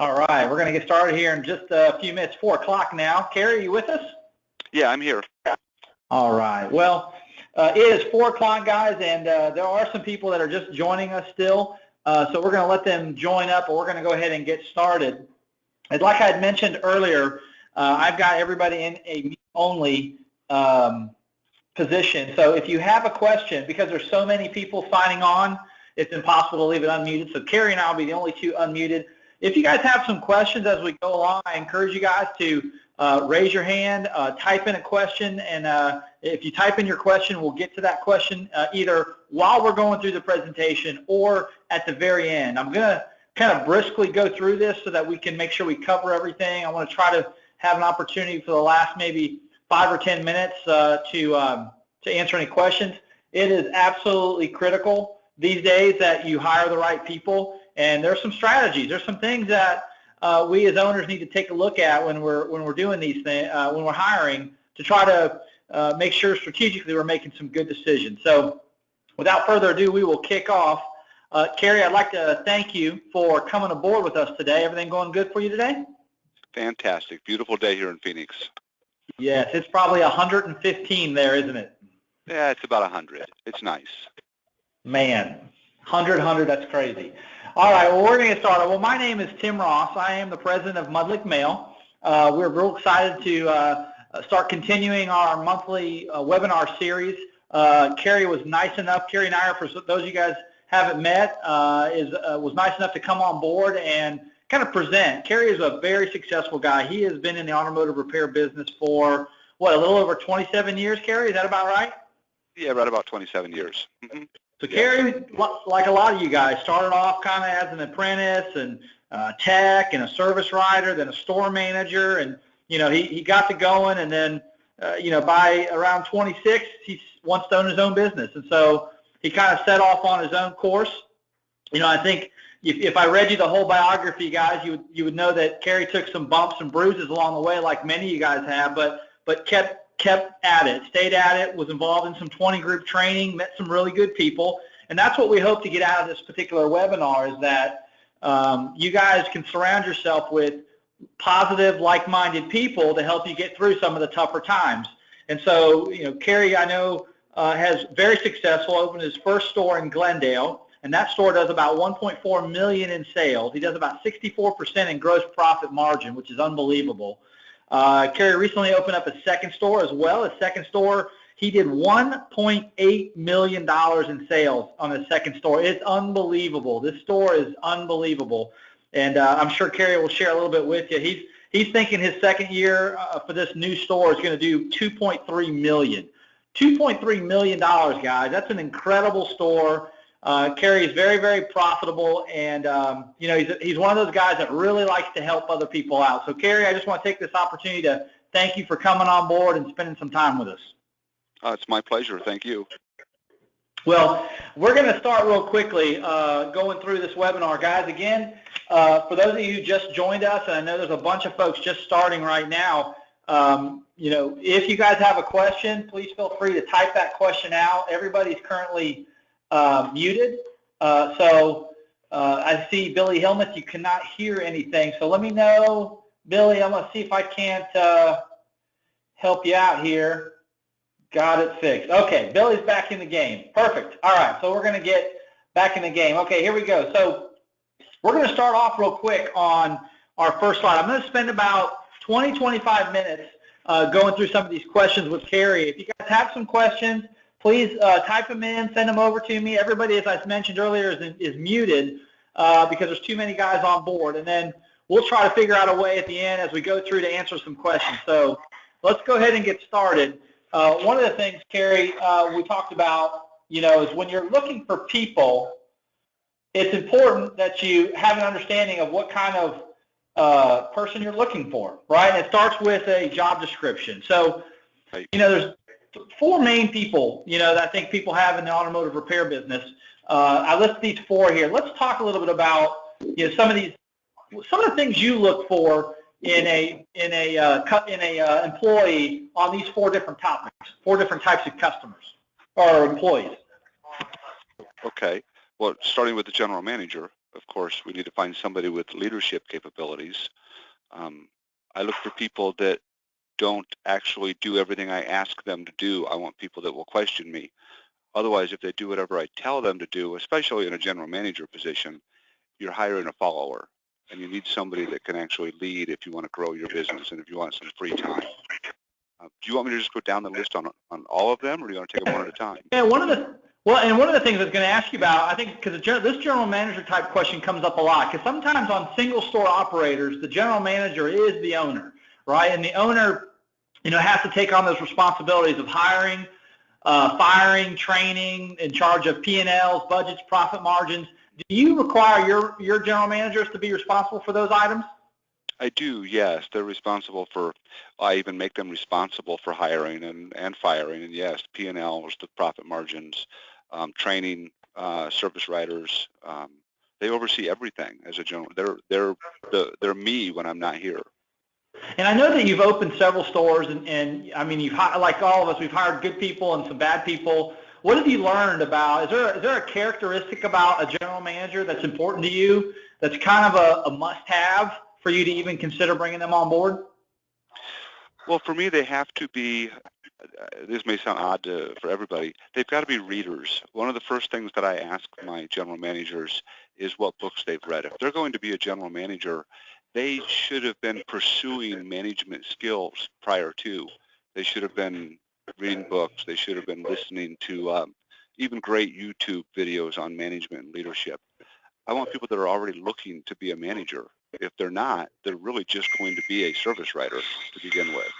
All right, we're going to get started here in just a few minutes, 4 o'clock now. Kerry, are you with us? Yeah, I'm here. All right. Well, it is 4 o'clock, guys, and there are some people that are just joining us still. So we're going to let them join up, or we're going to go ahead and get started. And like I had mentioned earlier, I've got everybody in a mute-only position. So if you have a question, because there's so many people signing on, it's impossible to leave it unmuted. So Kerry and I will be the only two unmuted. If you guys have some questions as we go along, I encourage you guys to raise your hand, type in a question, and if you type in your question, we'll get to that question either while we're going through the presentation or at the very end. I'm going to kind of briskly go through this so that we can make sure we cover everything. I want to try to have an opportunity for the last maybe 5 or 10 minutes to answer any questions. It is absolutely critical these days that you hire the right people, and there's some strategies. There's some things that we as owners need to take a look at when we're doing these things, when we're hiring, to try to make sure strategically we're making some good decisions. So without further ado, we will kick off. Kerry, I'd like to thank you for coming aboard with us today. Everything going good for you today? Fantastic. Beautiful day here in Phoenix. Yes, it's probably 115 there, isn't it? Yeah, it's about 100. It's nice. Man, 100, that's crazy. All right, well, we're going to get started. Well, my name is Tim Ross. I am the president of Mudlick Mail. We're real excited to start continuing our monthly webinar series. Kerry was nice enough, Kerry and I, for those of you guys haven't met, was nice enough to come on board and kind of present. Kerry is a very successful guy. He has been in the automotive repair business for, what, a little over 27 years, Kerry? Is that about right? Yeah, right about 27 years. Mm-hmm. So Kerry, like a lot of you guys, started off kind of as an apprentice and tech and a service writer, then a store manager, and he got to going, and then by around 26, he wants to own his own business, and so he kind of set off on his own course. I think if I read you the whole biography, guys, you would know that Kerry took some bumps and bruises along the way, like many of you guys have, but kept at it, stayed at it, was involved in some 20 group training, met some really good people, and that's what we hope to get out of this particular webinar, is that you guys can surround yourself with positive, like-minded people to help you get through some of the tougher times. And so, Kerry, I know, has very successful, opened his first store in Glendale, and that store does about $1.4 million in sales. He does about 64% in gross profit margin, which is unbelievable. Kerry recently opened up a second store as well. His second store, he did $1.8 million in sales on his second store. It's unbelievable. This store is unbelievable. And I'm sure Kerry will share a little bit with you. He's thinking his second year for this new store is going to do $2.3 million. $2.3 million, guys. That's an incredible store. Kerry is very, very profitable, and he's one of those guys that really likes to help other people out. So, Kerry, I just want to take this opportunity to thank you for coming on board and spending some time with us. It's my pleasure. Thank you. Well, we're going to start real quickly going through this webinar, guys. Again, for those of you who just joined us, and I know there's a bunch of folks just starting right now, if you guys have a question, please feel free to type that question out. Everybody's currently muted. So I see Billy Hillmuth, you cannot hear anything. So let me know, Billy, I'm going to see if I can't help you out here. Got it fixed. Okay, Billy's back in the game. Perfect. All right, so we're going to get back in the game. Okay, here we go. So we're going to start off real quick on our first slide. I'm going to spend about 20, 25 minutes going through some of these questions with Kerry. If you guys have some questions, please type them in, send them over to me. Everybody, as I mentioned earlier, is muted because there's too many guys on board. And then we'll try to figure out a way at the end as we go through to answer some questions. So let's go ahead and get started. One of the things, Kerry, we talked about, is when you're looking for people, it's important that you have an understanding of what kind of person you're looking for, right? And it starts with a job description. So, there's 4 main people, that I think people have in the automotive repair business. I listed these 4 here. Let's talk a little bit about some of the things you look for in a employee on these 4 different topics, 4 different types of customers or employees. Okay. Well, starting with the general manager, of course, we need to find somebody with leadership capabilities. I look for people that don't actually do everything I ask them to do. I want people that will question me. Otherwise, if they do whatever I tell them to do, especially in a general manager position, you're hiring a follower. And you need somebody that can actually lead if you want to grow your business and if you want some free time. Do you want me to just go down the list on all of them, or do you want to take them one at a time? Yeah, one of the things I was going to ask you about, I think, because this general manager type question comes up a lot, because sometimes on single store operators, the general manager is the owner, right? And the owner, has to take on those responsibilities of hiring, firing, training, in charge of P&Ls, budgets, profit margins. Do you require your general managers to be responsible for those items? I do, yes. They're responsible for, I even make them responsible for hiring and firing. And yes, P&Ls, the profit margins, training, service writers. They oversee everything as a general. They're me when I'm not here. And I know that you've opened several stores, and I mean, like all of us, we've hired good people and some bad people. What have you learned about, is there a characteristic about a general manager that's important to you, that's kind of a must-have for you to even consider bringing them on board? Well, for me, they have to be, this may sound odd for everybody, they've got to be readers. One of the first things that I ask my general managers is what books they've read. If they're going to be a general manager, they should have been pursuing management skills prior to. They should have been reading books. They should have been listening to even great YouTube videos on management and leadership. I want people that are already looking to be a manager. If they're not, they're really just going to be a service writer to begin with.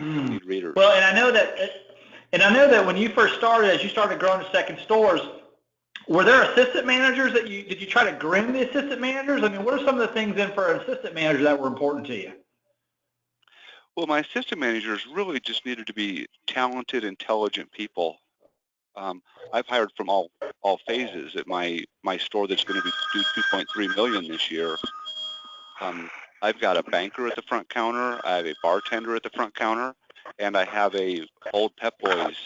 Need readers. Well, and I know that when you first started, as you started growing to second stores, were there assistant managers did you try to groom the assistant managers? I mean, what are some of the things then for an assistant manager that were important to you? Well, my assistant managers really just needed to be talented, intelligent people. I've hired from all phases at my store that's going to do 2.3 million this year. I've got a banker at the front counter, I have a bartender at the front counter, and I have a old Pep Boys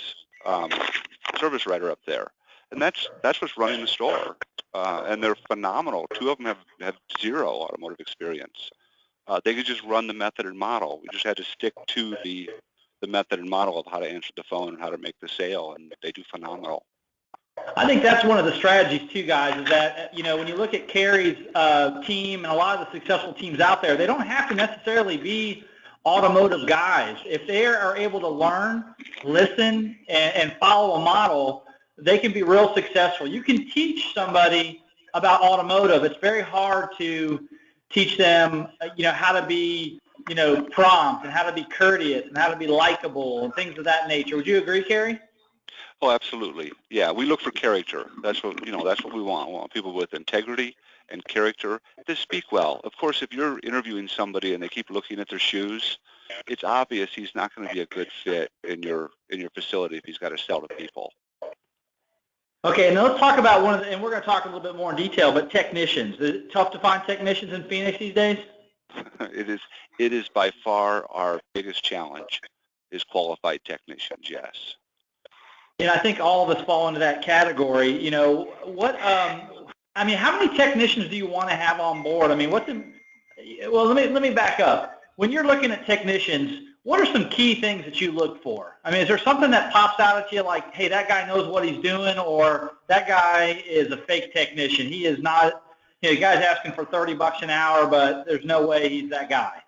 service writer up there. And that's what's running the store. And they're phenomenal. Two of them have zero automotive experience. They could just run the method and model. We just had to stick to the method and model of how to answer the phone and how to make the sale, and they do phenomenal. I think that's one of the strategies too, guys, is that, when you look at Kerry's team and a lot of the successful teams out there, they don't have to necessarily be automotive guys. If they are able to learn, listen, and follow a model, they can be real successful. You can teach somebody about automotive. It's very hard to teach them, how to be, prompt and how to be courteous and how to be likable and things of that nature. Would you agree, Kerry? Oh, absolutely. Yeah, we look for character. That's what we want. We want people with integrity and character that speak well. Of course, if you're interviewing somebody and they keep looking at their shoes, it's obvious he's not going to be a good fit in your facility if he's got to sell to people. Okay, now let's talk about and we're going to talk a little bit more in detail, but technicians. Is it tough to find technicians in Phoenix these days? It is by far our biggest challenge is qualified technicians, yes. I think all of us fall into that category. How many technicians do you want to have on board? I mean, let me back up. When you're looking at technicians, what are some key things that you look for? I mean, is there something that pops out at you like, hey, that guy knows what he's doing, or that guy is a fake technician? He is not, the guy's asking for $30 an hour, but there's no way he's that guy.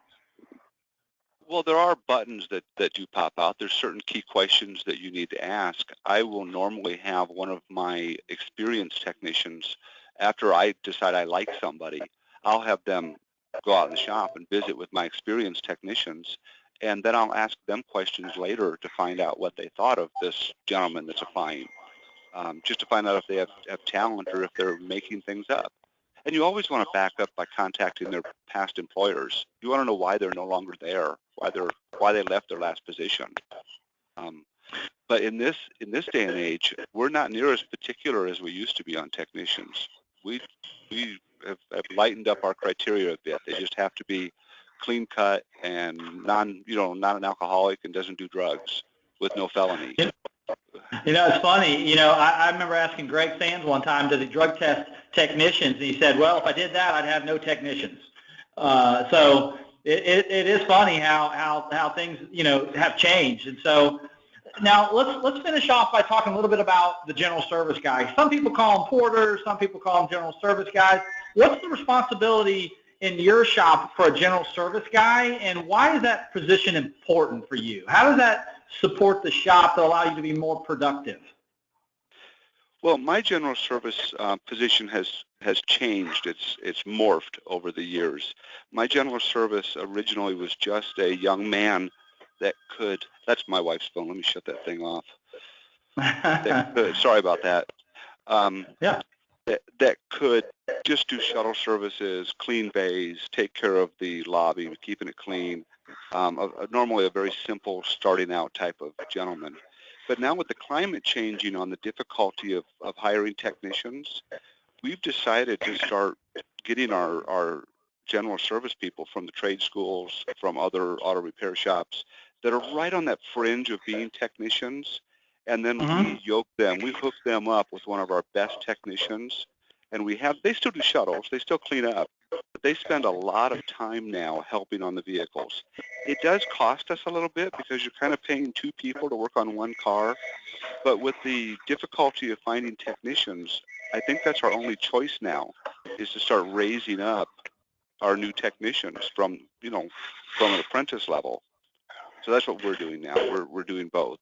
Well, there are buttons that do pop out. There's certain key questions that you need to ask. I will normally have one of my experienced technicians, after I decide I like somebody, I'll have them go out in the shop and visit with my experienced technicians, and then I'll ask them questions later to find out what they thought of this gentleman that's applying, just to find out if they have talent or if they're making things up. And you always want to back up by contacting their past employers. You want to know why they're no longer there, why they left their last position. But in this day and age, we're not near as particular as we used to be on technicians. We have lightened up our criteria a bit. They just have to be clean cut and not an alcoholic and doesn't do drugs with no felony. It's funny. I remember asking Greg Sands one time, does he drug test technicians? And he said, well, if I did that, I'd have no technicians. So it is funny how things, have changed. And so now let's finish off by talking a little bit about the general service guy. Some people call them porters. Some people call them general service guys. What's the responsibility in your shop for a general service guy, and why is that position important for you? How does that support the shop to allow you to be more productive? Well, my general service position has changed. It's morphed over the years. My general service originally was just a young man that could. That's my wife's phone. Let me shut that thing off. Sorry about that. Yeah. That could just do shuttle services, clean bays, take care of the lobby, keeping it clean. Normally a very simple starting out type of gentleman. But now with the climate changing on the difficulty of hiring technicians, we've decided to start getting our general service people from the trade schools, from other auto repair shops that are right on that fringe of being technicians. And then we hook them up with one of our best technicians. And they still do shuttles, they still clean up, but they spend a lot of time now helping on the vehicles. It does cost us a little bit because you're kind of paying two people to work on one car, but with the difficulty of finding technicians, I think that's our only choice now, is to start raising up our new technicians from an apprentice level. So that's what we're doing now. We're doing both.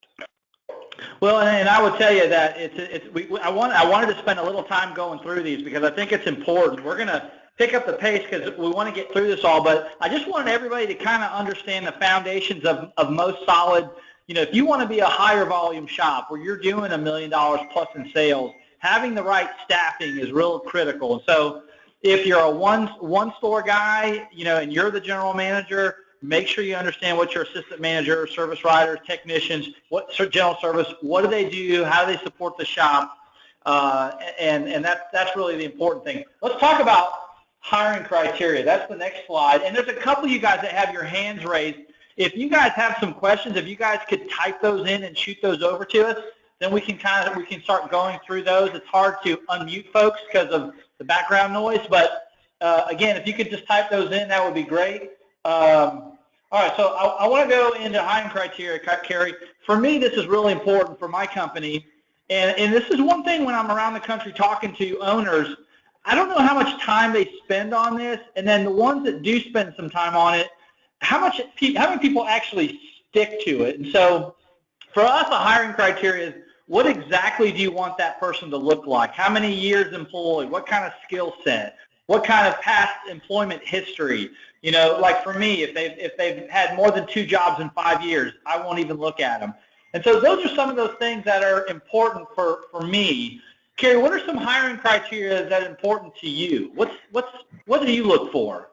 Well, and I would tell you that I wanted to spend a little time going through these because I think it's important. We're going to pick up the pace because we want to get through this all, but I just wanted everybody to kind of understand the foundations of most solid. If you want to be a higher volume shop where you're doing $1 million plus in sales, having the right staffing is real critical. And so if you're a one store guy, and you're the general manager, make sure you understand what your assistant manager, service writers, technicians, what general service, what do they do, how do they support the shop, and that's really the important thing. Let's talk about hiring criteria. That's the next slide. And there's a couple of you guys that have your hands raised. If you guys have some questions, if you guys could type those in and shoot those over to us, then we can start going through those. It's hard to unmute folks because of the background noise, but again, if you could just type those in, that would be great. All right, so I want to go into hiring criteria, Kerry. For me, this is really important for my company, and this is one thing when I'm around the country talking to owners, I don't know how much time they spend on this, and then the ones that do spend some time on it, how many people actually stick to it. And so for us, a hiring criteria is what exactly do you want that person to look like? How many years employed? What kind of skill set? What kind of past employment history? Like for me, if they've had more than 2 jobs in 5 years, I won't even look at them. And so those are some of those things that are important for me. Kerry, what are some hiring criteria that are important to you? What do you look for?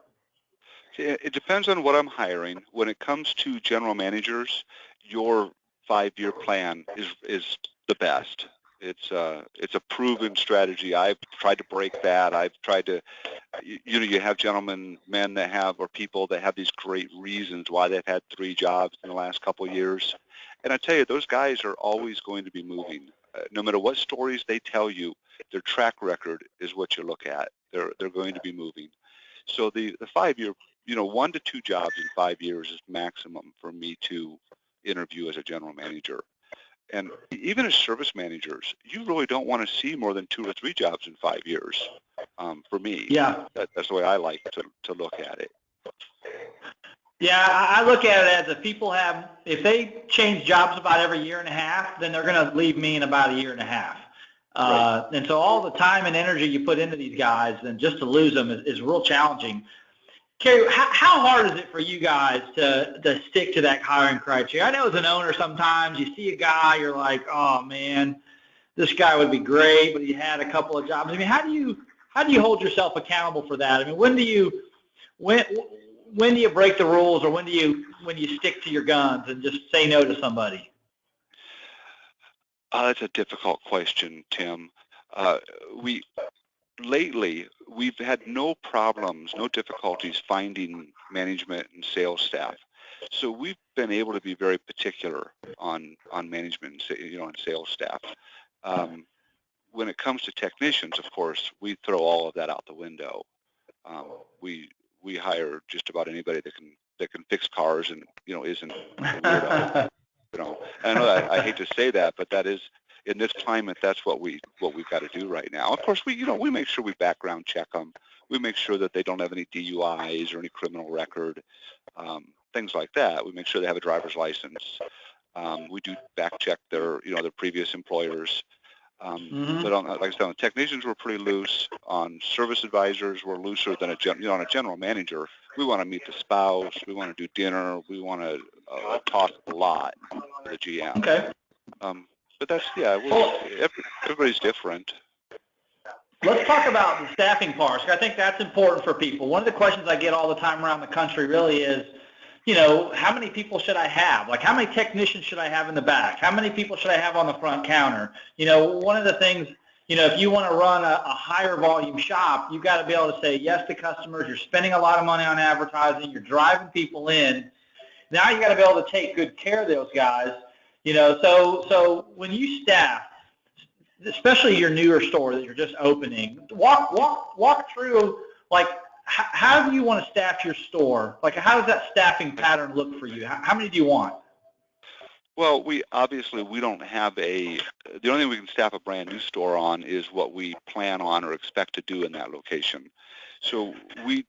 It depends on what I'm hiring. When it comes to general managers, your 5-year plan is the best. It's a proven strategy. I've tried to break that. I've tried to, you have men that have, or people that have these great reasons why they've had 3 jobs in the last couple of years. And I tell you, those guys are always going to be moving. No matter what stories they tell you, their track record is what you look at. They're going to be moving. So the 5-year, 1 to 2 jobs in 5 years is maximum for me to interview as a general manager. And even as service managers, you really don't want to see more than 2 or 3 jobs in 5 years. For me, yeah, that's the way I like to look at it. Yeah, I look at it as if they change jobs about every year and a half, then they're going to leave me in about a year and a half. Right. And so all the time and energy you put into these guys, and just to lose them is real challenging. Kerry, how hard is it for you guys to stick to that hiring criteria? I know as an owner sometimes you see a guy, you're like, oh man, this guy would be great, but he had a couple of jobs. I mean, how do you hold yourself accountable for that? I mean, when do you break the rules, or when you stick to your guns and just say no to somebody? That's a difficult question, Tim. Lately, we've had no problems, no difficulties finding management and sales staff. So we've been able to be very particular on management, and sales staff. When it comes to technicians, of course, we throw all of that out the window. We hire just about anybody that can fix cars and isn't a weirdo. And I know I hate to say that, but that is, in this climate, that's what we've got to do right now. Of course, we make sure we background check them. We make sure that they don't have any DUIs or any criminal record, things like that. We make sure they have a driver's license. We do back check their previous employers. But like I said, on the technicians, we're pretty loose. On service advisors, we're looser than on a general manager. We want to meet the spouse. We want to do dinner. We want to talk a lot to the GM. Okay. But that's, everybody's different. Let's talk about the staffing part. I think that's important for people. One of the questions I get all the time around the country really is, how many people should I have? Like, how many technicians should I have in the back? How many people should I have on the front counter? One of the things, if you want to run a higher volume shop, you've got to be able to say yes to customers. You're spending a lot of money on advertising. You're driving people in. Now you got to be able to take good care of those guys. So when you staff, especially your newer store that you're just opening, walk through, like, how do you want to staff your store? Like, how does that staffing pattern look for you? How many do you want? Well, we don't have the only thing we can staff a brand new store on is what we plan on or expect to do in that location. So we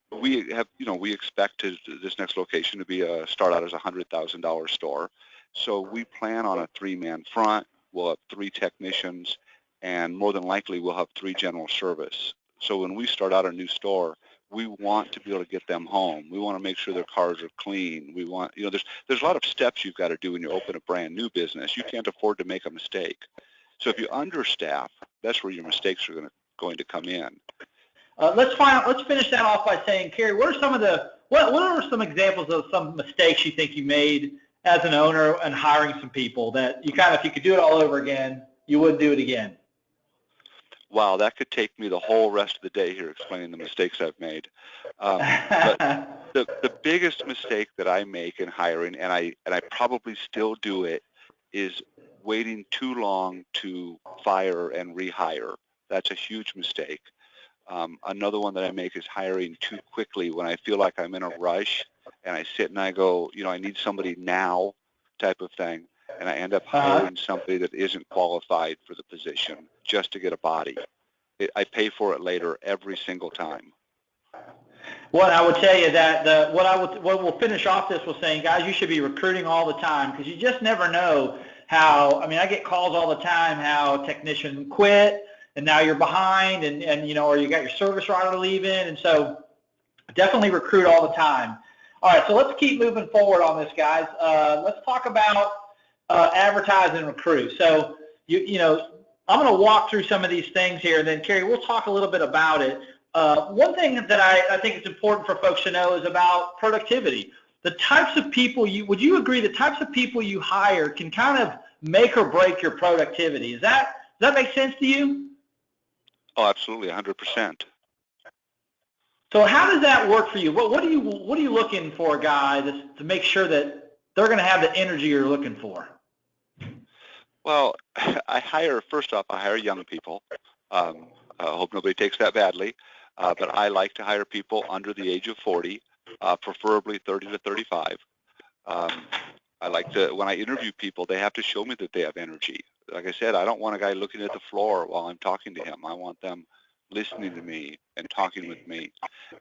expect this next location to be start out as a $100,000 store. So we plan on a 3-man front. We'll have 3 technicians, and more than likely we'll have 3 general service. So when we start out a new store, we want to be able to get them home. We want to make sure their cars are clean. We want, there's a lot of steps you've got to do when you open a brand new business. You can't afford to make a mistake. So if you understaff, that's where your mistakes are going to come in. Let's finish that off by saying, Kerry, what are some examples of some mistakes you think you made as an owner and hiring some people that if you could do it all over again, you would do it again? Wow, that could take me the whole rest of the day here explaining the mistakes I've made. But the biggest mistake that I make in hiring, and I probably still do it, is waiting too long to fire and rehire. That's a huge mistake. Another one that I make is hiring too quickly when I feel like I'm in a rush, and I sit and I go, I need somebody now type of thing. And I end up hiring somebody that isn't qualified for the position just to get a body. I pay for it later every single time. Well, I would tell you that what we'll finish off this with saying, guys, you should be recruiting all the time, because you just never know how. I mean, I get calls all the time how a technician quit and now you're behind, and or you got your service rider leaving, and so definitely recruit all the time. All right, so let's keep moving forward on this, guys. Let's talk about advertise and recruit. So I'm going to walk through some of these things here, and then Kerry, we'll talk a little bit about it. One thing that I think is important for folks to know is about productivity. The types of people would you agree the types of people you hire can kind of make or break your productivity? Does that make sense to you? Oh, absolutely, 100%. So how does that work for you? What are you looking for, guys, to make sure that they're going to have the energy you're looking for? Well, I hire young people. I hope nobody takes that badly, but I like to hire people under the age of 40, preferably 30 to 35. I like to, when I interview people, they have to show me that they have energy. Like I said, I don't want a guy looking at the floor while I'm talking to him. I want them listening to me and talking with me.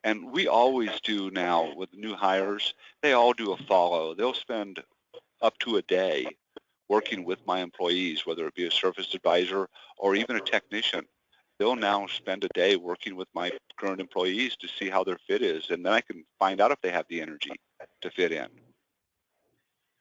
And we always do now with new hires, they all do a follow. They'll spend up to a day working with my employees, whether it be a service advisor or even a technician. They'll now spend a day working with my current employees to see how their fit is, and then I can find out if they have the energy to fit in.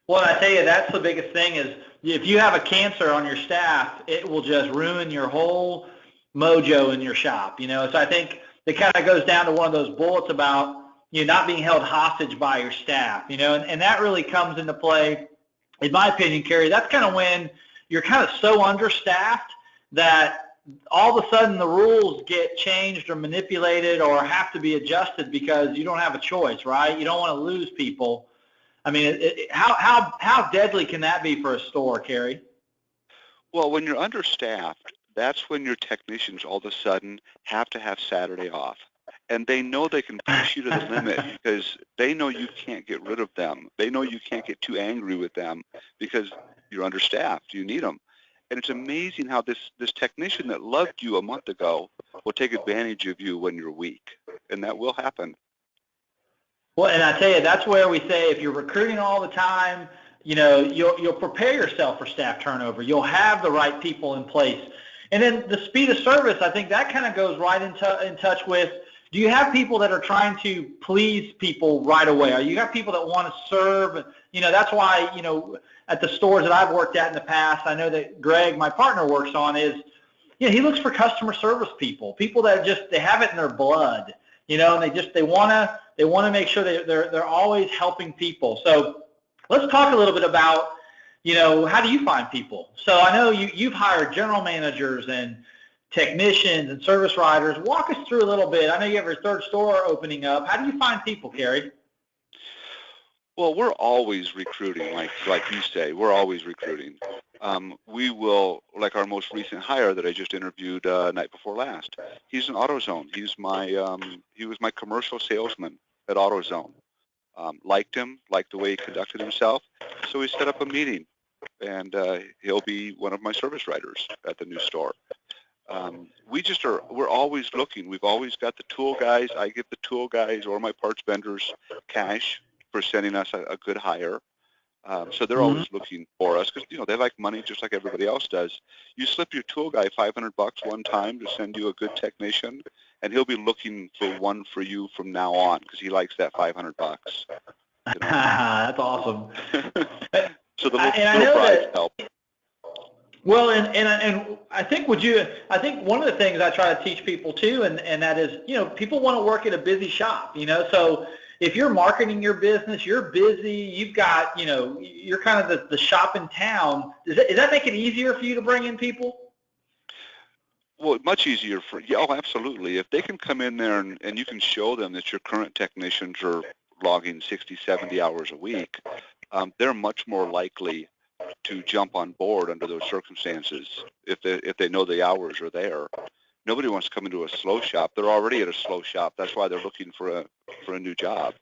Well, I tell you, that's the biggest thing is if you have a cancer on your staff, it will just ruin your whole mojo in your shop. So I think it kind of goes down to one of those bullets about not being held hostage by your staff, and that really comes into play, in my opinion, Kerry. That's kind of when you're kind of so understaffed that all of a sudden the rules get changed or manipulated or have to be adjusted because you don't have a choice, right? You don't want to lose people. I mean, how deadly can that be for a store, Kerry? Well, when you're understaffed, that's when your technicians all of a sudden have to have Saturday off. And they know they can push you to the limit because they know you can't get rid of them. They know you can't get too angry with them because you're understaffed. You need them. And it's amazing how this technician that loved you a month ago will take advantage of you when you're weak. And that will happen. Well, and I tell you, that's where we say if you're recruiting all the time, you know, you'll prepare yourself for staff turnover. You'll have the right people in place. And then the speed of service, I think that kind of goes right in touch with, do you have people that are trying to please people right away? Are you got people that want to serve? You know, that's why, you know, at the stores that I've worked at in the past, I know that Greg, my partner, works on is, you know, he looks for customer service people that just, they have it in their blood, you know, and they want to make sure they're always helping people. So let's talk a little bit about, you know, how do you find people? So I know you've hired general managers and technicians and service riders. Walk us through a little bit. I know you have your third store opening up. How do you find people, Kerry? Well, we're always recruiting, like you say. We're always recruiting. We will, like our most recent hire that I just interviewed night before last. He's in AutoZone. He was my commercial salesman at AutoZone. Liked him, liked the way he conducted himself. So we set up a meeting, and he'll be one of my service riders at the new store. We're always looking. We've always got the tool guys. I give the tool guys or my parts vendors cash for sending us a good hire. So they're always looking for us because, you know, they like money just like everybody else does. You slip your tool guy $500 one time to send you a good technician, and he'll be looking for one for you from now on because he likes that $500. You know? That's awesome. So the little bribes help. Well, and I think one of the things I try to teach people too, and that is, you know, people want to work at a busy shop, you know, so if you're marketing your business, you're busy, you've got, you know, you're kind of the shop in town. Does that make it easier for you to bring in people? Well, much easier absolutely. If they can come in there and you can show them that your current technicians are logging 60, 70 hours a week, they're much more likely to jump on board under those circumstances if they know the hours are there. Nobody wants to come into a slow shop. They're already at a slow shop. That's why they're looking for a new job.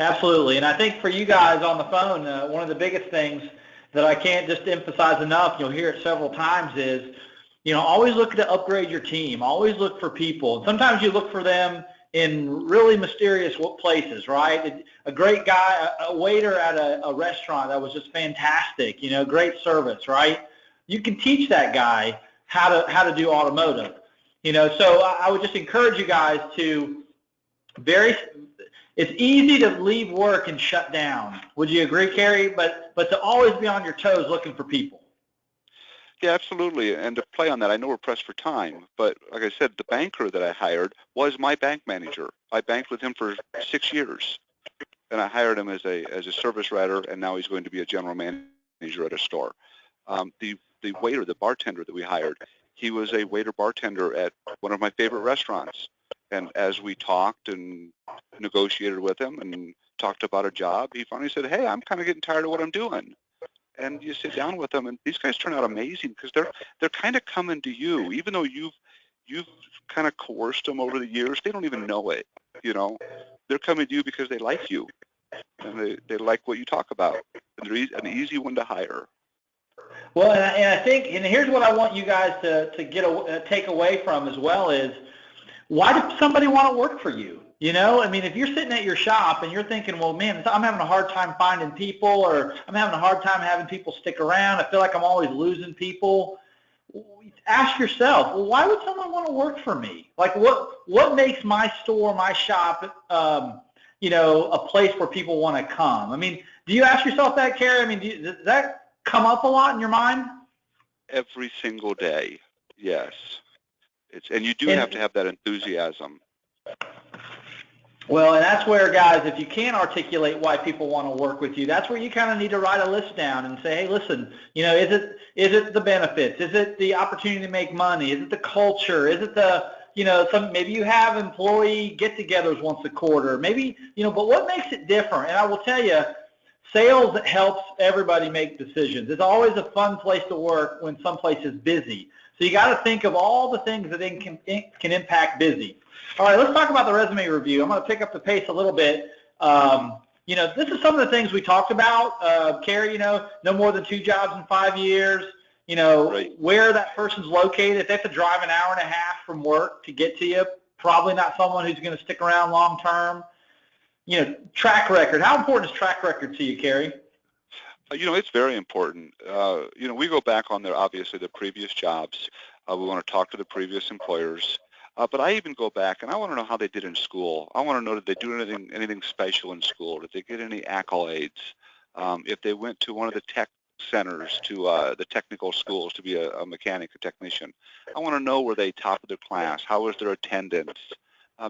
Absolutely. And I think for you guys on the phone, one of the biggest things that I can't just emphasize enough, you'll hear it several times, is, you know, always look to upgrade your team. Always look for people. And sometimes you look for them in really mysterious places, right? A great guy, a waiter at a restaurant that was just fantastic, you know, great service, right? You can teach that guy how to do automotive, you know. So I would just encourage you guys to it's easy to leave work and shut down. Would you agree, Kerry? But to always be on your toes looking for people. Yeah, absolutely. And to play on that, I know we're pressed for time, but like I said, the banker that I hired was my bank manager. I banked with him for 6 years, and I hired him as a service writer, and now he's going to be a general manager at a store. The waiter, the bartender that we hired, he was a waiter-bartender at one of my favorite restaurants. And as we talked and negotiated with him and talked about a job, he finally said, "Hey, I'm kind of getting tired of what I'm doing." And you sit down with them, and these guys turn out amazing because they're kind of coming to you, even though you've kind of coerced them over the years. They don't even know it, you know. They're coming to you because they like you, and they like what you talk about. And they're an easy one to hire. Well, and I think, and here's what I want you guys to take away from as well is, why does somebody want to work for you? You know, I mean, if you're sitting at your shop and you're thinking, well, man, I'm having a hard time finding people, or I'm having a hard time having people stick around, I feel like I'm always losing people, ask yourself, well, why would someone want to work for me? Like, what makes my store, my shop, you know, a place where people want to come? I mean, do you ask yourself that, Kerry? I mean, does that come up a lot in your mind? Every single day, yes. And you do have to have that enthusiasm. Well, and that's where, guys, if you can't articulate why people want to work with you, that's where you kind of need to write a list down and say, hey, listen, you know, is it the benefits? Is it the opportunity to make money? Is it the culture? Is it the maybe you have employee get-togethers once a quarter, maybe, but what makes it different? And I will tell you, sales helps everybody make decisions. It's always a fun place to work when someplace is busy. So you got to think of all the things that can impact busy. All right, let's talk about the resume review. I'm going to pick up the pace a little bit. This is some of the things we talked about. Kerry, no more than 2 jobs in 5 years. Right. Where that person's located. If they have to drive an hour and a half from work to get to you, probably not someone who's going to stick around long term. Track record. How important is track record to you, Kerry? It's very important. We go back on obviously the previous jobs. We want to talk to the previous employers. But I even go back and I want to know how they did in school. I want to know, did they do anything special in school? Did they get any accolades? If they went to one of the tech centers, to the technical schools to be a mechanic or technician, I want to know, were they top of their class? How was their attendance?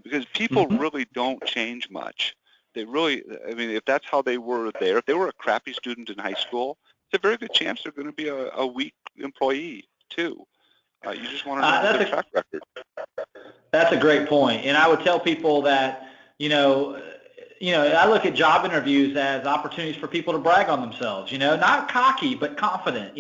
Because people really don't change much. They really, if that's how they were there, if they were a crappy student in high school, it's a very good chance they're going to be a weak employee too. You just want to know their track record. That's a great point. And I would tell people that, I look at job interviews as opportunities for people to brag on themselves, not cocky, but confident,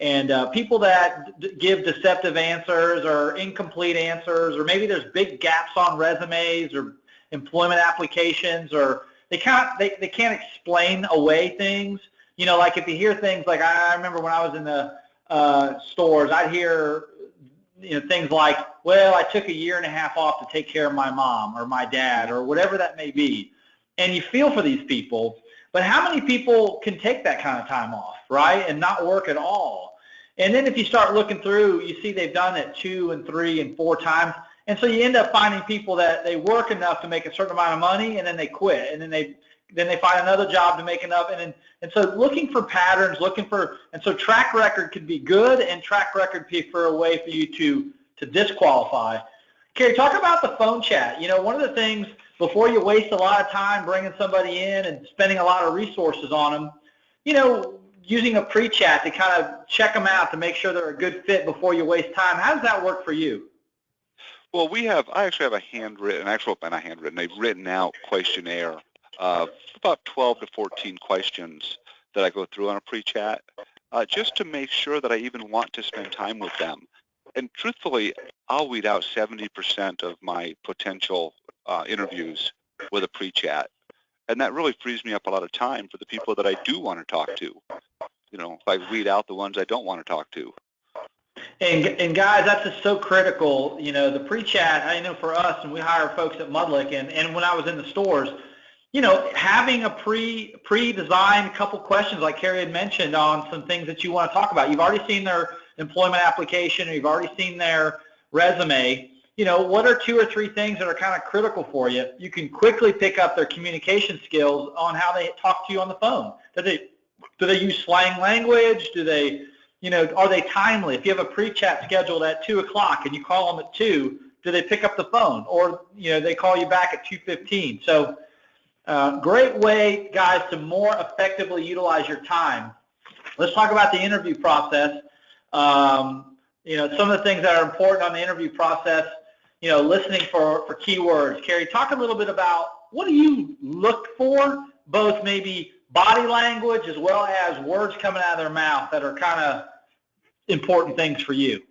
and people that give deceptive answers or incomplete answers, or maybe there's big gaps on resumes or employment applications, or they can't explain away things. Like if you hear things like, I remember when I was in the stores, I'd hear things like, well, I took 1.5 years off to take care of my mom or my dad or whatever that may be. And you feel for these people, but how many people can take that kind of time off, right, and not work at all? And then if you start looking through, you see they've done it 2 and 3 and 4 times. And so you end up finding people that they work enough to make a certain amount of money, and then they quit, and then they find another job to make enough. And so looking for patterns, and so track record could be good, and track record be for a way for you to disqualify. Kerry, talk about the phone chat. One of the things, before you waste a lot of time bringing somebody in and spending a lot of resources on them, using a pre-chat to kind of check them out to make sure they're a good fit before you waste time. How does that work for you? Well, I actually have a written out questionnaire of about 12 to 14 questions that I go through on a pre-chat, just to make sure that I even want to spend time with them. And truthfully, I'll weed out 70% of my potential interviews with a pre-chat. And that really frees me up a lot of time for the people that I do want to talk to. If I weed out the ones I don't want to talk to. And guys, that's just so critical. The pre-chat, I know for us, and we hire folks at Mudlick, and when I was in the stores, having a pre-designed couple questions like Kerry had mentioned on some things that you want to talk about. You've already seen their employment application, or you've already seen their resume. What are 2 or 3 things that are kind of critical for you? You can quickly pick up their communication skills on how they talk to you on the phone. Do they use slang language? Do they, are they timely? If you have a pre-chat scheduled at 2 o'clock and you call them at 2, do they pick up the phone? Or, they call you back at 2:15. So great way, guys, to more effectively utilize your time. Let's talk about the interview process. Some of the things that are important on the interview process, listening for keywords. Kerry, talk a little bit about what do you look for, both maybe body language as well as words coming out of their mouth that are kind of important things for you?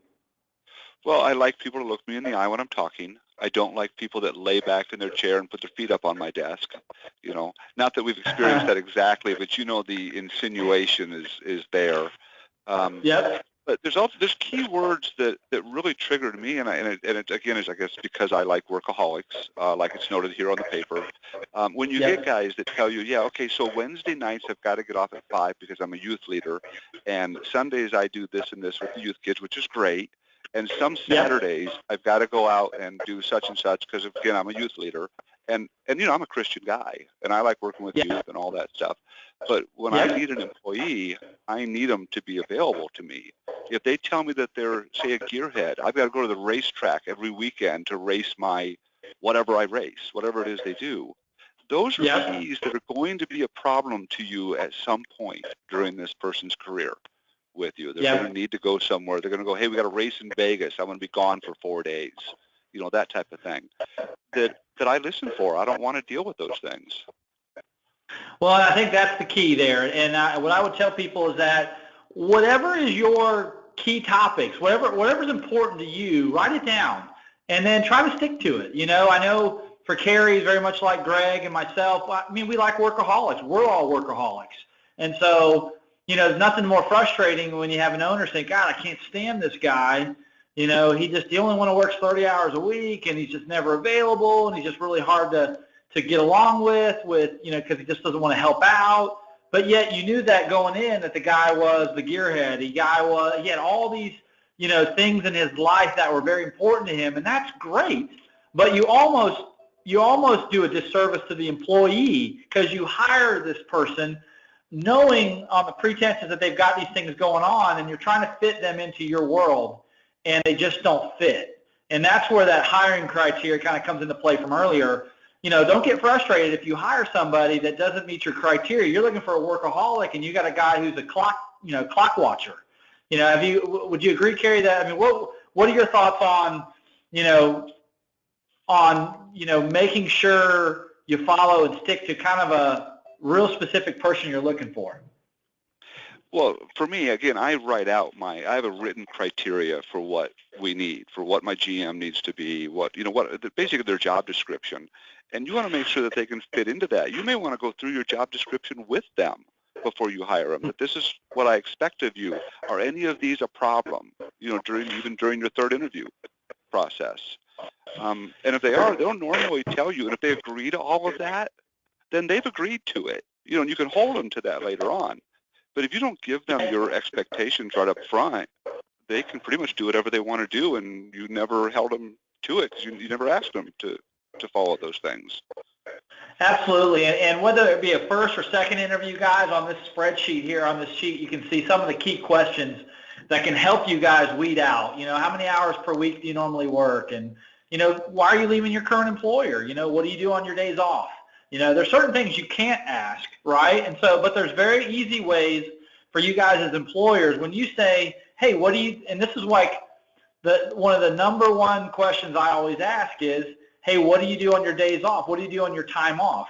Well, I like people to look me in the eye when I'm talking. I don't like people that lay back in their chair and put their feet up on my desk. Not that we've experienced that exactly, but the insinuation is there. Yep. But there's key words that really triggered me, and it again is, I guess, because I like workaholics, like it's noted here on the paper. When you get guys that tell you, yeah, okay, so Wednesday nights I've got to get off at 5 because I'm a youth leader, and Sundays I do this and this with the youth kids, which is great, and some Saturdays I've got to go out and do such and such because, again, I'm a youth leader, and I'm a Christian guy, and I like working with youth and all that stuff. But when I need an employee, I need them to be available to me. If they tell me that they're, say, a gearhead, I've got to go to the racetrack every weekend to race my whatever I race, whatever it is they do. Those are keys that are going to be a problem to you at some point during this person's career with you. They're going to need to go somewhere. They're going to go, hey, we got a race in Vegas. I'm going to be gone for 4 days. that type of thing that I listen for. I don't want to deal with those things. Well, I think that's the key there. And what I would tell people is that whatever is your key topics, whatever's important to you, write it down and then try to stick to it. I know for Kerry, very much like Greg and myself, I mean, we like workaholics. We're all workaholics. And so, there's nothing more frustrating when you have an owner say, God, I can't stand this guy. He the only one who works 30 hours a week, and he's just never available, and he's just really hard to get along with, because he just doesn't want to help out. But yet you knew that going in that the guy was the gearhead. He had all these, things in his life that were very important to him, and that's great. But you almost do a disservice to the employee because you hire this person knowing on the pretenses that they've got these things going on, and you're trying to fit them into your world, and they just don't fit. And that's where that hiring criteria kind of comes into play from earlier. Don't get frustrated if you hire somebody that doesn't meet your criteria. You're looking for a workaholic, and you got a guy who's a clock watcher. Would you agree, Kerry, that? I mean, what are your thoughts on making sure you follow and stick to kind of a real specific person you're looking for? Well, for me, again, I have a written criteria for what we need, for what my GM needs to be, basically their job description. And you want to make sure that they can fit into that. You may want to go through your job description with them before you hire them. That this is what I expect of you. Are any of these a problem? During your third interview process. And if they are, they'll normally tell you. And if they agree to all of that, then they've agreed to it. And you can hold them to that later on. But if you don't give them your expectations right up front, they can pretty much do whatever they want to do, and you never held them to it because you never asked them to follow those things. Absolutely. And whether it be a first or second interview, guys, on this spreadsheet here, on this sheet, you can see some of the key questions that can help you guys weed out. How many hours per week do you normally work? And, why are you leaving your current employer? What do you do on your days off? There's certain things you can't ask, right? And so, but there's very easy ways for you guys as employers when you say, hey, what do you, and this is like one of the number one questions I always ask is, hey, what do you do on your days off? What do you do on your time off?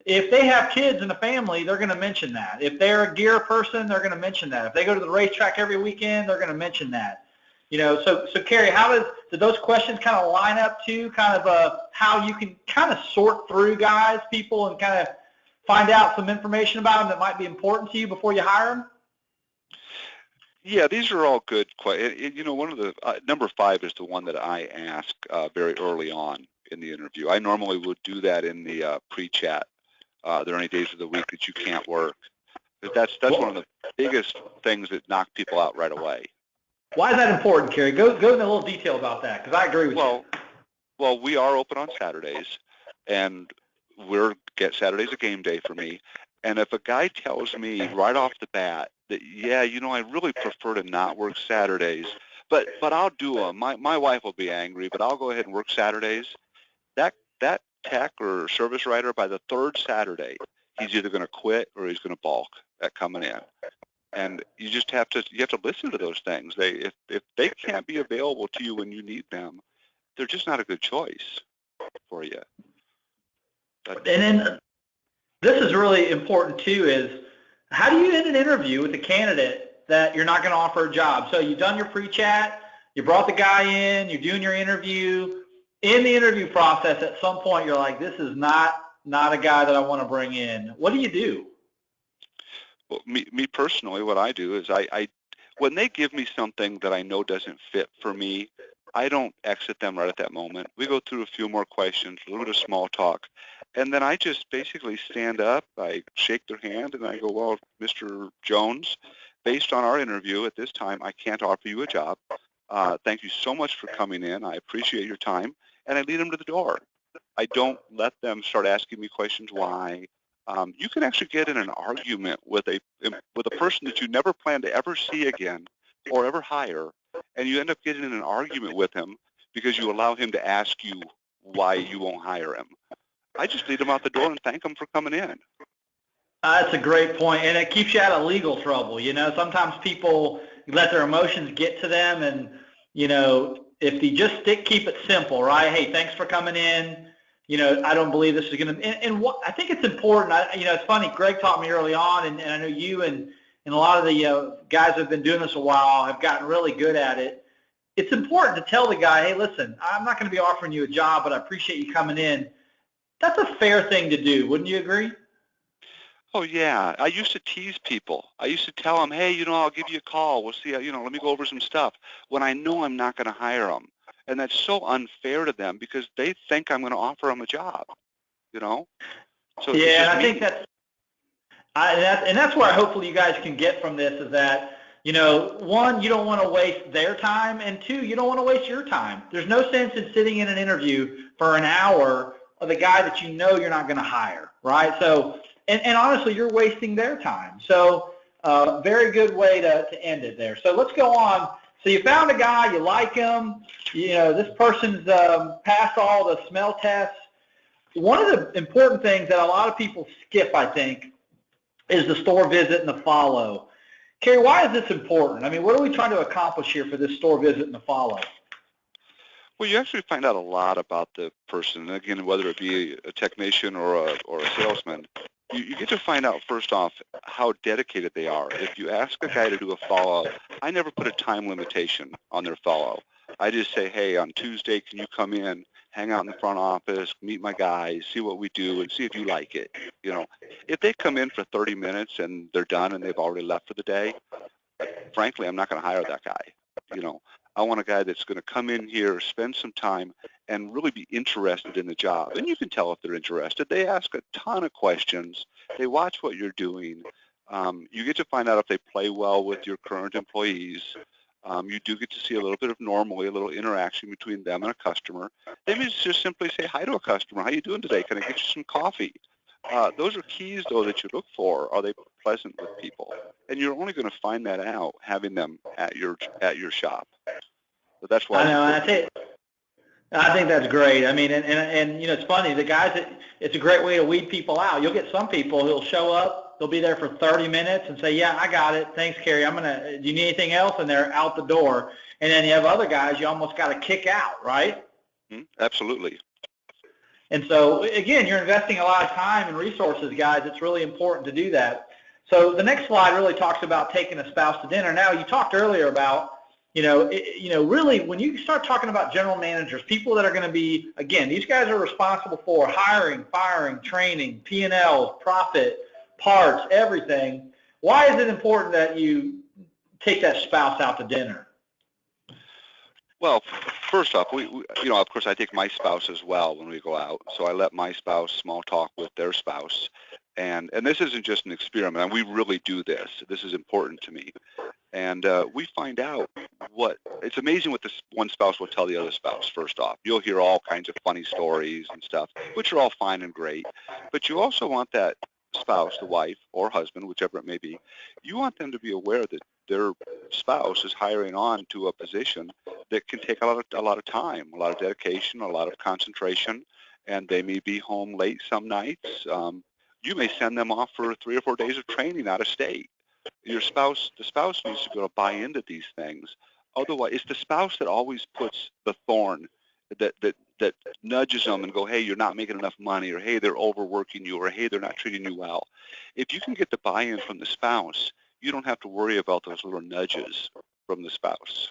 If they have kids in the family, they're going to mention that. If they're a gear person, they're going to mention that. If they go to the racetrack every weekend, they're going to mention that. So Kerry, how do those questions kind of line up to kind of how you can kind of sort through people and kind of find out some information about them that might be important to you before you hire them? Yeah, these are all good questions. One of the number 5 is the one that I ask very early on in the interview. I normally would do that in the pre-chat. Are there any days of the week that you can't work? That's one of the biggest things that knock people out right away. Why is that important, Kerry? Go into a little detail about that, because I agree with you. Well, we are open on Saturdays, and Saturday's a game day for me. And if a guy tells me right off the bat that, I really prefer to not work Saturdays, but I'll do them. My wife will be angry, but I'll go ahead and work Saturdays. That tech or service writer, by the third Saturday, he's either going to quit or he's going to balk at coming in. And you have to listen to those things. If they can't be available to you when you need them, they're just not a good choice for you. And then this is really important too, is how do you end an interview with a candidate that you're not going to offer a job? So you've done your pre-chat, you brought the guy in, you're doing your interview. In the interview process, at some point you're like, this is not a guy that I want to bring in. What do you do? Well, me personally, what I do is I when they give me something that I know doesn't fit for me, I don't exit them right at that moment. We go through a few more questions, a little bit of small talk, and then I just basically stand up, I shake their hand, and I go, well, Mr. Jones, based on our interview at this time, I can't offer you a job. Thank you so much for coming in. I appreciate your time, and I lead them to the door. I don't let them start asking me questions why. You can actually get in an argument with a person that you never plan to ever see again or ever hire, and you end up getting in an argument with him because you allow him to ask you why you won't hire him. I just lead him out the door and thank him for coming in. That's a great point, and it keeps you out of legal trouble. Sometimes people let their emotions get to them, and if you just keep it simple, right? Hey, thanks for coming in. I don't believe this is going to, and what I think it's important. It's funny. Greg taught me early on, and I know you and a lot of the guys that have been doing this a while have gotten really good at it. It's important to tell the guy, hey, listen, I'm not going to be offering you a job, but I appreciate you coming in. That's a fair thing to do. Wouldn't you agree? Oh, yeah. I used to tease people. I used to tell them, hey, I'll give you a call. We'll see, let me go over some stuff when I know I'm not going to hire them. And that's so unfair to them because they think I'm going to offer them a job, So yeah, and I think that's where hopefully you guys can get from this is that, one, you don't want to waste their time, and two, you don't want to waste your time. There's no sense in sitting in an interview for an hour with a guy that you're not going to hire, right? So, and honestly, you're wasting their time. So, very good way to end it there. So let's go on. So you found a guy, you like him, this person's passed all the smell tests. One of the important things that a lot of people skip, I think, is the store visit and the follow. Kerry, why is this important? I mean, what are we trying to accomplish here for this store visit and the follow? Well, you actually find out a lot about the person. Again, whether it be a technician or a salesman, you get to find out, first off, how dedicated they are. If you ask a guy to do a follow, I never put a time limitation on their follow. I just say, hey, on Tuesday, can you come in, hang out in the front office, meet my guys, see what we do, and see if you like it. If they come in for 30 minutes and they're done and they've already left for the day, frankly, I'm not going to hire that guy. I want a guy that's going to come in here, spend some time, and really be interested in the job. And you can tell if they're interested. They ask a ton of questions. They watch what you're doing. You get to find out if they play well with your current employees. You do get to see a little bit of normally, a little interaction between them and a customer. They may just simply say hi to a customer. How you doing today? Can I get you some coffee? Those are keys, though, that you look for. Are they pleasant with people? And you're only going to find that out having them at your shop. So that's why. I know, and I think that's great. I mean, and it's funny. The guys, it's a great way to weed people out. You'll get some people who'll show up. They'll be there for 30 minutes and say, yeah, I got it. Thanks, Kerry. Do you need anything else? And they're out the door. And then you have other guys you almost got to kick out, right? Absolutely. And so, again, you're investing a lot of time and resources, guys. It's really important to do that. So the next slide really talks about taking a spouse to dinner. Now, you talked earlier about, really when you start talking about general managers, people that are going to be, again, these guys are responsible for hiring, firing, training, P&Ls, profit, parts, everything. Why is it important that you take that spouse out to dinner? Well, first off, we of course, I take my spouse as well when we go out. So I let my spouse small talk with their spouse. And this isn't just an experiment. And we really do this. This is important to me. And we find out it's amazing what this one spouse will tell the other spouse, first off. You'll hear all kinds of funny stories and stuff, which are all fine and great. But you also want that spouse, the wife or husband, whichever it may be, you want them to be aware that their spouse is hiring on to a position that can take a lot of time, a lot of dedication, a lot of concentration, and they may be home late some nights. You may send them off for 3 or 4 days of training out of state. The spouse needs to be able to buy into these things. Otherwise, it's the spouse that always puts the thorn that nudges them and go, hey, you're not making enough money, or hey, they're overworking you, or hey, they're not treating you well. If you can get the buy-in from the spouse, you don't have to worry about those little nudges from the spouse.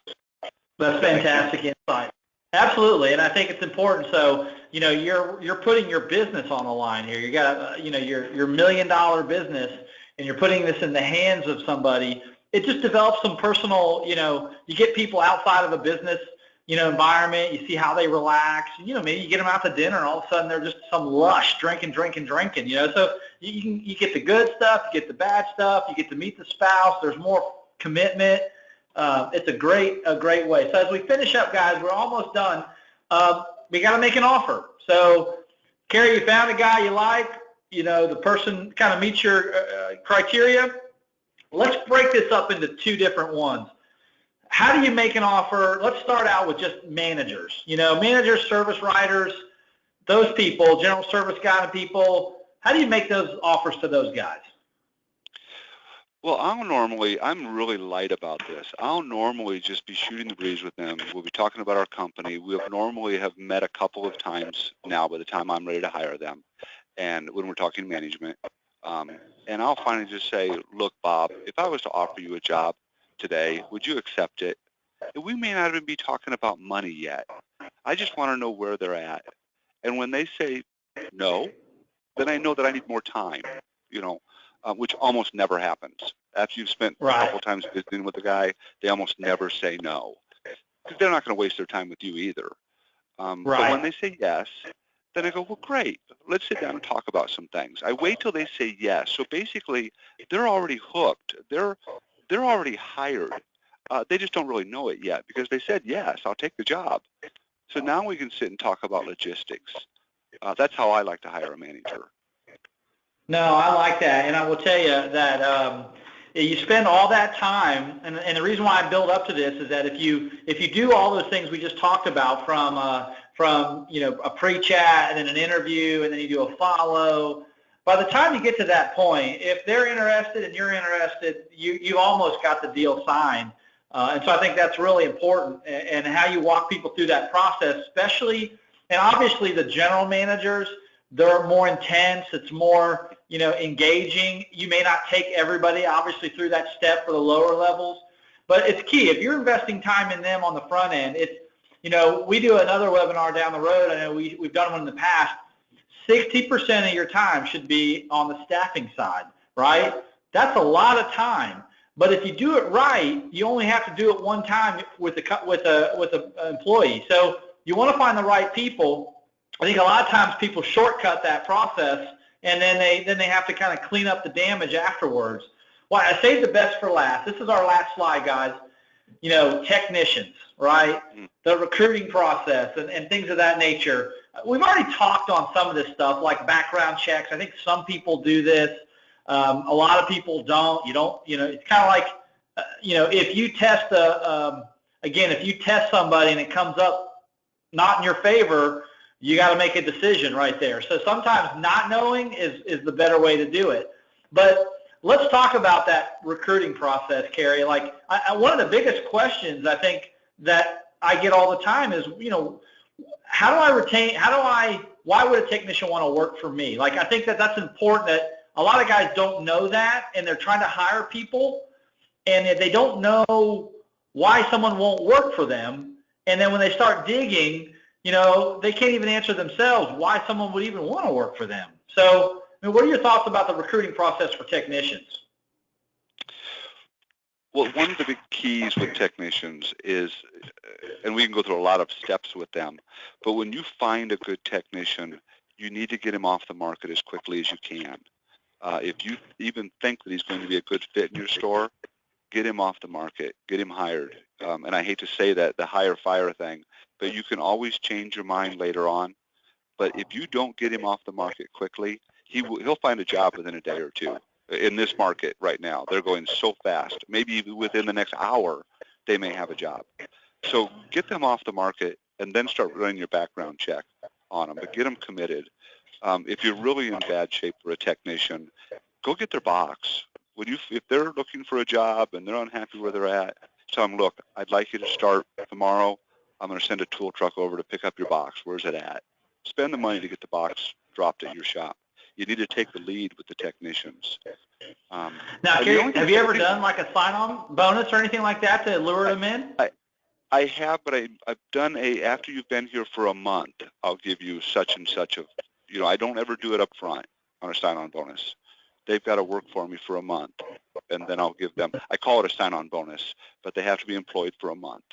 That's fantastic insight. Absolutely, and I think it's important. So, you're putting your business on the line here. You got, your $1 million business, and you're putting this in the hands of somebody. It just develops some personal, you get people outside of a business, environment. You see how they relax. Maybe you get them out to dinner, and all of a sudden they're just some lush drinking. So you get the good stuff, you get the bad stuff, you get to meet the spouse. There's more commitment. It's a great way. So as we finish up, guys, we're almost done. We got to make an offer. So, Kerry, you found a guy you like. The person kind of meets your criteria. Let's break this up into 2 different ones. How do you make an offer? Let's start out with just managers. Managers, service writers, those people, general service kind of people. How do you make those offers to those guys? Well, I'm really light about this. I'll normally just be shooting the breeze with them. We'll be talking about our company. We'll normally have met a couple of times now by the time I'm ready to hire them. And when we're talking management, um, and I'll finally just say, look, Bob, if I was to offer you a job today, would you accept it? And we may not even be talking about money yet. I just want to know where they're at. And when they say no, then I know that I need more time, you know, which almost never happens. After you've spent a Right. couple times visiting with the guy, they almost never say no because they're not going to waste their time with you either. But when Right. they say yes, then I go, well, great. Let's sit down and talk about some things. I wait till they say yes. So basically, they're already hooked. They're already hired. They just don't really know it yet because they said yes, I'll take the job. So now we can sit and talk about logistics. That's how I like to hire a manager. No, I like that, and I will tell you that you spend all that time, and the reason why I build up to this is that if you do all those things we just talked about from a pre-chat and then an interview and then you do a follow, by the time you get to that point, if they're interested and you're interested, you've almost got the deal signed, and so I think that's really important, and how you walk people through that process, especially, and obviously the general managers. They're more intense. It's more, engaging. You may not take everybody, obviously, through that step for the lower levels, but it's key. If you're investing time in them on the front end, we do another webinar down the road. I know we've done one in the past. 60% of your time should be on the staffing side, right? That's a lot of time. But if you do it right, you only have to do it one time with a employee. So you want to find the right people. I think a lot of times people shortcut that process, and then they have to kind of clean up the damage afterwards. Well, I saved the best for last. This is our last slide, guys. Technicians, right? The recruiting process and things of that nature. We've already talked on some of this stuff, like background checks. I think some people do this. A lot of people don't. It's kind of like, if you test if you test somebody and it comes up not in your favor, you got to make a decision right there. So sometimes not knowing is the better way to do it. But let's talk about that recruiting process, Kerry. Like, one of the biggest questions I think that I get all the time is, how do I retain, why would a technician want to work for me? Like, I think that's important, that a lot of guys don't know that, and they're trying to hire people, and if they don't know why someone won't work for them, and then when they start digging, they can't even answer themselves why someone would even want to work for them. So, what are your thoughts about the recruiting process for technicians? Well, one of the big keys with technicians is, and we can go through a lot of steps with them, but when you find a good technician, you need to get him off the market as quickly as you can. If you even think that he's going to be a good fit in your store, get him off the market, get him hired. And I hate to say that, the hire fire thing, but you can always change your mind later on. But if you don't get him off the market quickly, he'll find a job within a day or two. In this market right now, they're going so fast. Maybe even within the next hour, they may have a job. So get them off the market and then start running your background check on them, but get them committed. If you're really in bad shape for a technician, go get their box. If they're looking for a job and they're unhappy where they're at, tell them, look, I'd like you to start tomorrow. I'm going to send a tool truck over to pick up your box. Where's it at? Spend the money to get the box dropped at your shop. You need to take the lead with the technicians. Now, Kerry, have you ever done like a sign-on bonus or anything like that to lure them in? I have, but I've done after you've been here for a month, I'll give you such and such I don't ever do it up front on a sign-on bonus. They've got to work for me for a month, and then I'll give them, I call it a sign-on bonus, but they have to be employed for a month,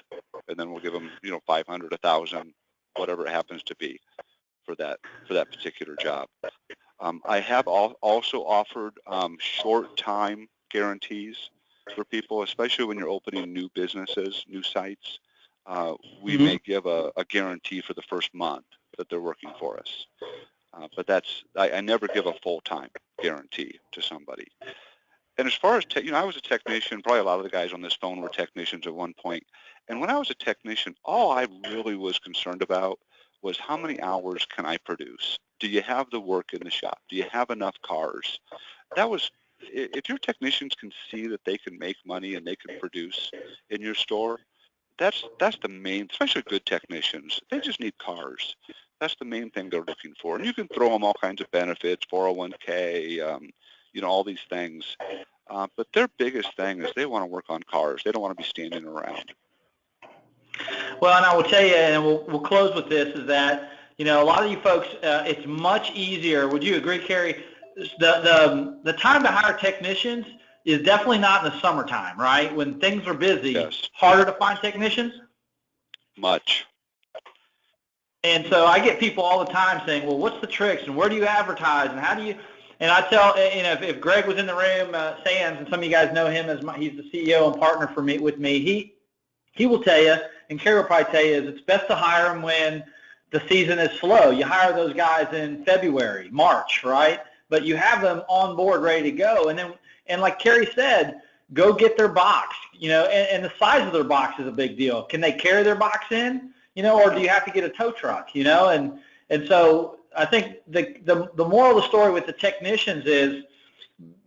and then we'll give them, 500, 1,000, whatever it happens to be for that particular job. I have also offered short time guarantees for people, especially when you're opening new businesses, new sites. We may give a guarantee for the first month that they're working for us. But I never give a full-time guarantee to somebody. And as far as, I was a technician, probably a lot of the guys on this phone were technicians at one point. And when I was a technician, all I really was concerned about was how many hours can I produce? Do you have the work in the shop? Do you have enough cars? That was if your technicians can see that they can make money and they can produce in your store, that's the main, especially good technicians. They just need cars. That's the main thing they're looking for. And you can throw them all kinds of benefits, 401k, all these things. But their biggest thing is they want to work on cars. They don't want to be standing around. Well, and I will tell you, and we'll close with this, is that, a lot of you folks, it's much easier. Would you agree, Kerry? The time to hire technicians is definitely not in the summertime, right? When things are busy, yes. Harder to find technicians? Much. And so I get people all the time saying, well, what's the tricks and where do you advertise and how do you, and I tell, if Greg was in the room, Sands, and some of you guys know him as he's the CEO and partner with me, he will tell you, and Kerry will probably tell you, is it's best to hire them when the season is slow. You hire those guys in February, March, right? But you have them on board ready to go. And like Kerry said, go get their box, and the size of their box is a big deal. Can they carry their box in, or do you have to get a tow truck, and so I think the moral of the story with the technicians is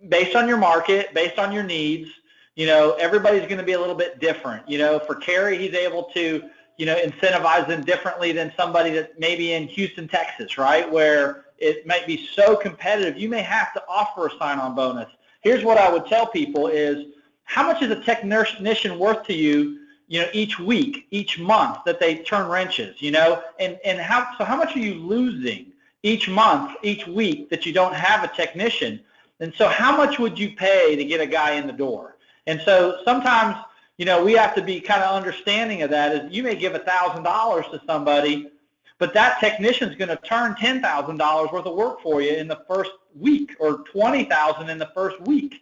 based on your market, based on your needs, everybody's going to be a little bit different. For Kerry, he's able to, incentivize them differently than somebody that maybe in Houston, Texas, right, where it might be so competitive. You may have to offer a sign-on bonus. Here's what I would tell people is, how much is a technician worth to you, each week, each month that they turn wrenches, and how much are you losing each month, each week that you don't have a technician? And so how much would you pay to get a guy in the door? And so sometimes, we have to be kind of understanding of that. Is you may give $1,000 to somebody, but that technician's going to turn $10,000 worth of work for you in the first week, or $20,000 in the first week.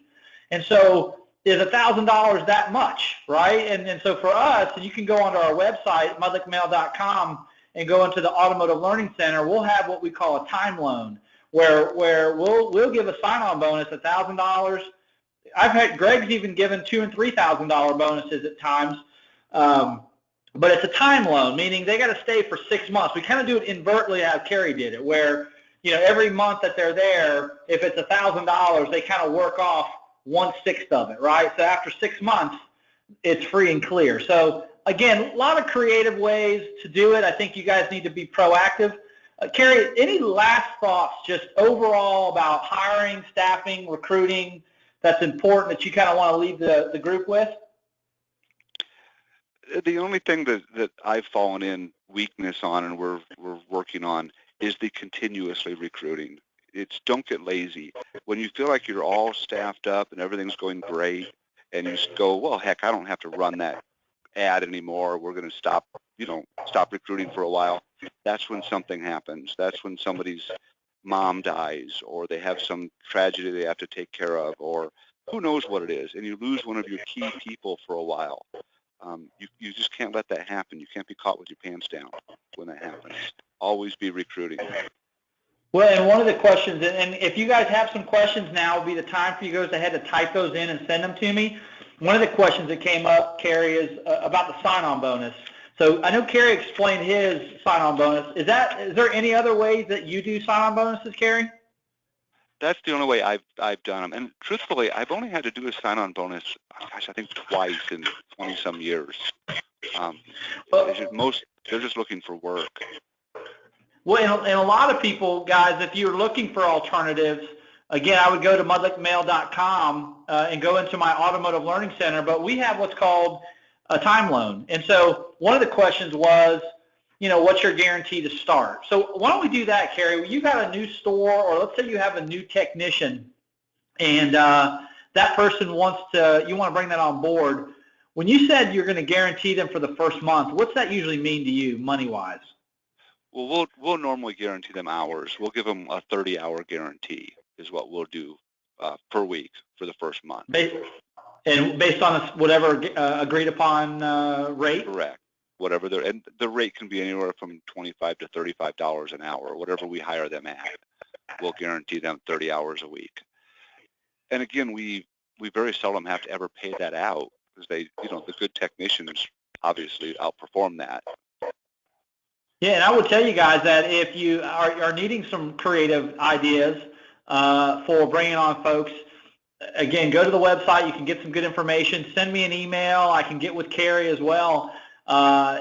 And so is $1,000 that much, right? And so for us, and you can go onto our website, mudlickmail.com, and go into the Automotive Learning Center. We'll have what we call a time loan, where we'll give a sign-on bonus, $1,000. I've had Greg's even given $2,000 and $3,000 bonuses at times, but it's a time loan, meaning they got to stay for 6 months. We kind of do it invertly how Kerry did it, where every month that they're there, if it's $1,000, they kind of work off 1/6 of it, right? So after 6 months, it's free and clear. So again, a lot of creative ways to do it. I think you guys need to be proactive. Kerry, any last thoughts just overall about hiring, staffing, recruiting that's important that you kind of want to leave the group with? The only thing that I've fallen in weakness on and we're working on is the continuously recruiting. It's don't get lazy. When you feel like you're all staffed up and everything's going great and you just go, well, heck, I don't have to run that ad anymore. We're going to stop recruiting for a while. That's when something happens. That's when somebody's mom dies or they have some tragedy they have to take care of, or who knows what it is, and you lose one of your key people for a while. You just can't let that happen. You can't be caught with your pants down when that happens. Always be recruiting. Well, and one of the questions, and if you guys have some questions now, will be the time for you guys ahead to type those in and send them to me. One of the questions that came up, Kerry, is about the sign-on bonus. So I know Kerry explained his sign-on bonus. Is there any other ways that you do sign-on bonuses, Kerry? That's the only way I've done them. And truthfully, I've only had to do a sign-on bonus, I think twice in 20-some years. They're just looking for work. Well, and a lot of people, guys, if you're looking for alternatives, again, I would go to mudlickmail.com and go into my Automotive Learning Center, but we have what's called a time loan. And so one of the questions was, what's your guarantee to start? So why don't we do that, Kerry? You got a new store, or let's say you have a new technician, and that person you want to bring that on board. When you said you're going to guarantee them for the first month, what's that usually mean to you money-wise? Well, we'll normally guarantee them hours. We'll give them a 30-hour guarantee is what we'll do per week for the first month. And based on whatever agreed upon rate? Correct. Whatever and the rate can be anywhere from $25 to $35 an hour, whatever we hire them at. We'll guarantee them 30 hours a week. And again, we very seldom have to ever pay that out because the good technicians obviously outperform that. Yeah, and I would tell you guys that if you are needing some creative ideas for bringing on folks, again, go to the website. You can get some good information. Send me an email. I can get with Kerry as well.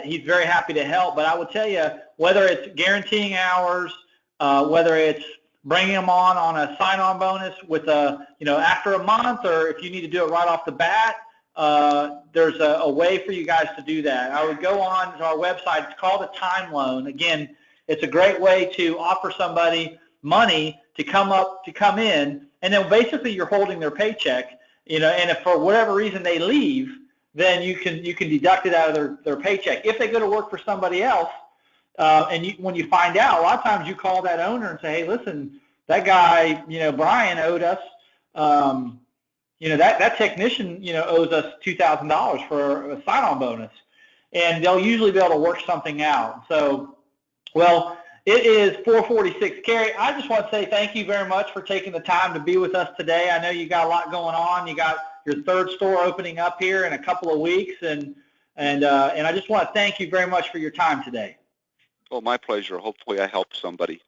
He's very happy to help. But I will tell you, whether it's guaranteeing hours, whether it's bringing them on a sign-on bonus with after a month, or if you need to do it right off the bat, there's a way for you guys to do that. I would go on to our website. It's called a time loan. Again, it's a great way to offer somebody money to come in, and then basically you're holding their paycheck, and if for whatever reason they leave, then you can deduct it out of their paycheck. If they go to work for somebody else, when you find out, a lot of times you call that owner and say, hey, listen, that guy, Brian owed us, that technician, owes us $2,000 for a sign-on bonus, and they'll usually be able to work something out. So, well, it is 4:46. Kerry, I just want to say thank you very much for taking the time to be with us today. I know you got a lot going on. You got your third store opening up here in a couple of weeks, and I just want to thank you very much for your time today. Well, my pleasure. Hopefully I helped somebody.